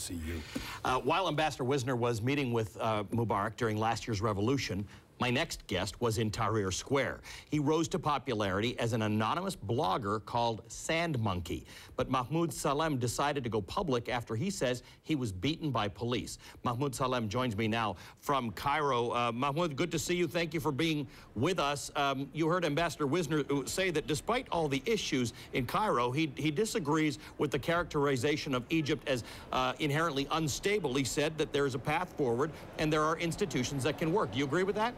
see you. While Ambassador Wisner was meeting with Mubarak during last year's revolution, my next guest was in Tahrir Square. He rose to popularity as an anonymous blogger called Sandmonkey. But Mahmoud Salem decided to go public after he says he was beaten by police. Mahmoud Salem joins me now from Cairo. Mahmoud, good to see you. Thank you for being with us. You heard Ambassador Wisner say that despite all the issues in Cairo, he disagrees with the characterization of Egypt as inherently unstable. He said that there is a path forward and there are institutions that can work. Do you agree with that?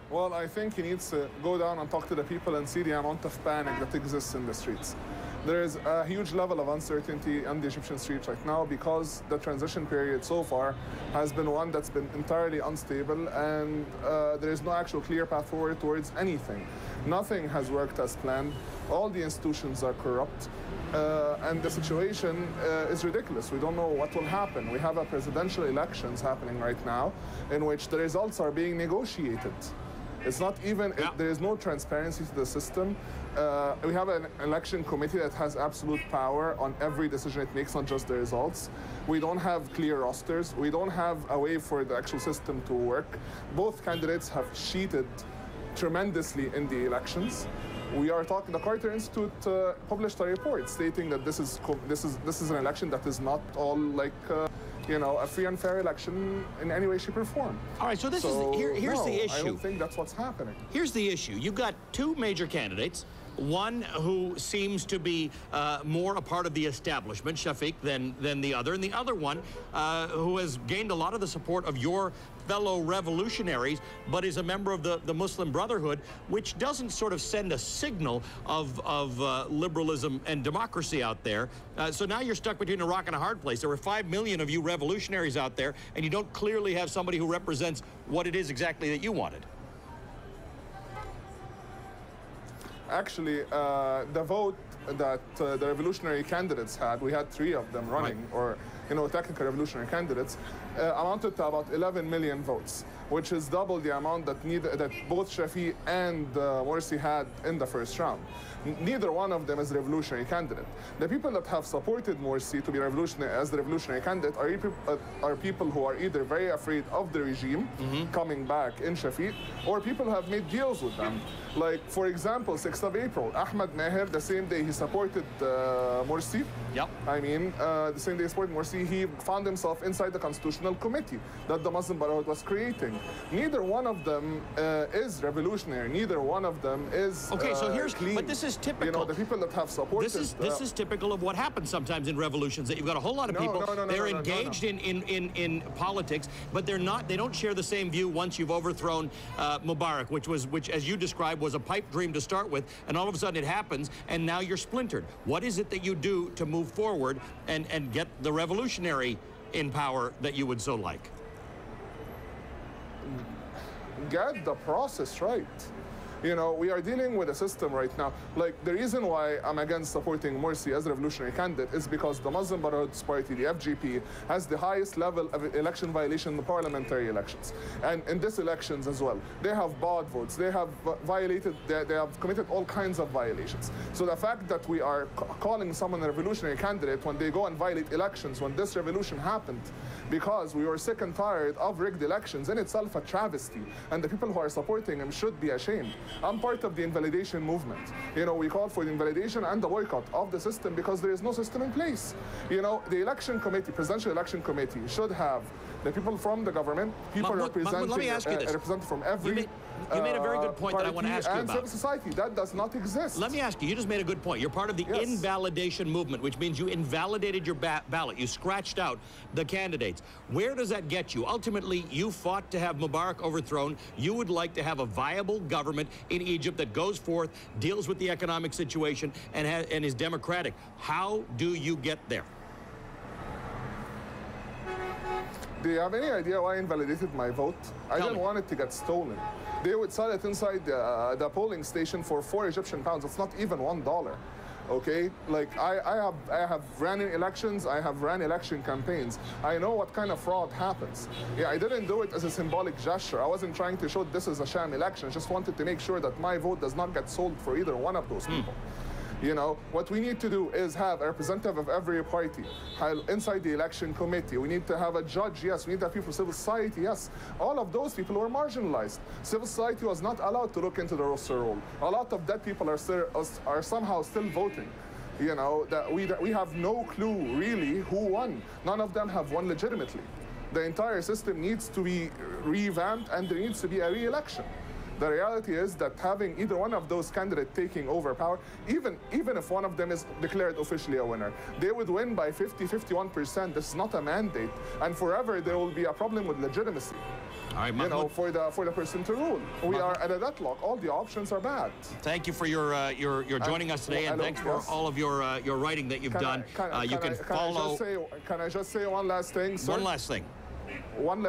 Well, I think he needs to go down and talk to the people and see the amount of panic that exists in the streets. There is a huge level of uncertainty on the Egyptian streets right now because the transition period so far has been one that's been entirely unstable, and there is no actual clear path forward towards anything. Nothing has worked as planned. All the institutions are corrupt, and the situation is ridiculous. We don't know what will happen. We have a presidential elections happening right now in which the results are being negotiated. It's not even, there is no transparency to the system. We have an election committee that has absolute power on every decision it makes, not just the results. We don't have clear rosters. We don't have a way for the actual system to work. Both candidates have cheated tremendously in the elections. We are talking, the Carter Institute published a report stating that this is an election that is not all like, you know, a free and fair election in any way, shape, or form. All right, so here's the issue. I don't think that's what's happening. Here's the issue. You've got two major candidates, one who seems to be more a part of the establishment, Shafiq, than the other, and the other one who has gained a lot of the support of your fellow revolutionaries, but is a member of the Muslim Brotherhood, which doesn't sort of send a signal of liberalism and democracy out there. So now you're stuck between a rock and a hard place. There were 5 million of you revolutionaries out there, and you don't clearly have somebody who represents what it is exactly that you wanted. Actually, the vote that the revolutionary candidates had, we had 3 of them running, right, or, you know, technical revolutionary candidates, amounted to about 11 million votes, which is double the amount that both Shafiq and Morsi had in the first round. Neither one of them is a revolutionary candidate. The people that have supported Morsi to be revolutionary as the revolutionary candidate are people who are either very afraid of the regime coming back in Shafiq, or people who have made deals with them. Like, for example, 6th of April, Ahmed Maher, the same day he supported Morsi. Yep. I mean, the same day he supported Morsi, he found himself inside the Constitutional Committee that the Muslim Brotherhood was creating. Neither one of them is revolutionary. Neither one of them is okay, so here's clean. But this is typical. You know, the people that have supported... This is typical of what happens sometimes in revolutions, that you've got a whole lot of people, they're engaged in politics, but they don't share the same view once you've overthrown Mubarak, which as you described, was a pipe dream to start with, and all of a sudden it happens, and now you're splintered. What is it that you do to move forward and get the revolutionary in power that you would so like? Get the process right. You know, we are dealing with a system right now. Like, the reason why I'm against supporting Morsi as a revolutionary candidate is because the Muslim Brotherhood's party, the FGP, has the highest level of election violation in the parliamentary elections. And in these elections as well. They have bought votes. They have violated, they have committed all kinds of violations. So the fact that we are calling someone a revolutionary candidate when they go and violate elections, when this revolution happened, because we were sick and tired of rigged elections, in itself a travesty. And the people who are supporting him should be ashamed. I'm part of the invalidation movement. You know, we call for the invalidation and the boycott of the system because there is no system in place. You know, the election committee, presidential election committee, should have the people from the government, people representing, let me ask you this. Represented from every You made a very good point that I want to ask you about. Civil society, that does not exist. Let me ask you, you just made a good point. You're part of the invalidation movement, which means you invalidated your ballot. You scratched out the candidates. Where does that get you? Ultimately, you fought to have Mubarak overthrown. You would like to have a viable government in Egypt that goes forth, deals with the economic situation, and is democratic. How do you get there? Do you have any idea why I invalidated my vote? I didn't want it to get stolen. They would sell it inside the polling station for 4 Egyptian pounds. It's not even $1. Okay, like I have ran in elections, I have ran election campaigns. I know what kind of fraud happens. Yeah, I didn't do it as a symbolic gesture. I wasn't trying to show this is a sham election. I just wanted to make sure that my vote does not get sold for either one of those people. You know, what we need to do is have a representative of every party inside the election committee. We need to have a judge, yes. We need to have people from civil society, yes. All of those people were marginalized. Civil society was not allowed to look into the roster roll. A lot of dead people are somehow still voting. You know, that we have no clue really who won. None of them have won legitimately. The entire system needs to be revamped, and there needs to be a re-election. The reality is that having either one of those candidates taking over power, even if one of them is declared officially a winner, they would win by 51%. This is not a mandate, and forever there will be a problem with legitimacy. All right, Mahmoud, you know, for the person to rule. We are at a deadlock. All the options are bad. Thank you for your joining us today, and thanks for all of your writing that you've done. You can follow. Can I just say one last thing, sir? One last thing. One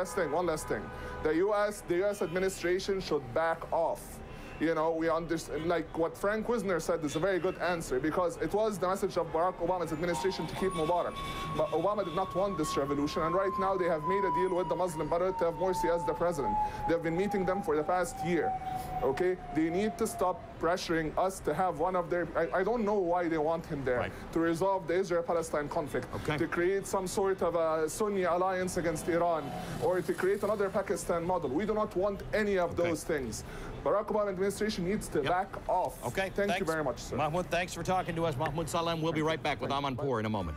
last thing. The U.S. administration should back off. You know, we understand, like what Frank Wisner said is a very good answer, because it was the message of Barack Obama's administration to keep Mubarak. But Obama did not want this revolution, and right now they have made a deal with the Muslim Brotherhood to have Morsi as the president. They've been meeting them for the past year. Okay, they need to stop pressuring us to have one of their, I don't know why they want him there, to resolve the Israel-Palestine conflict, to create some sort of a Sunni alliance against Iran, or to create another Pakistan model. We do not want any of those things. Barack Obama administration needs to back off. Okay, Thank you very much, sir. Mahmoud, thanks for talking to us. Mahmoud Salem. We'll be right back with Amanpour in a moment.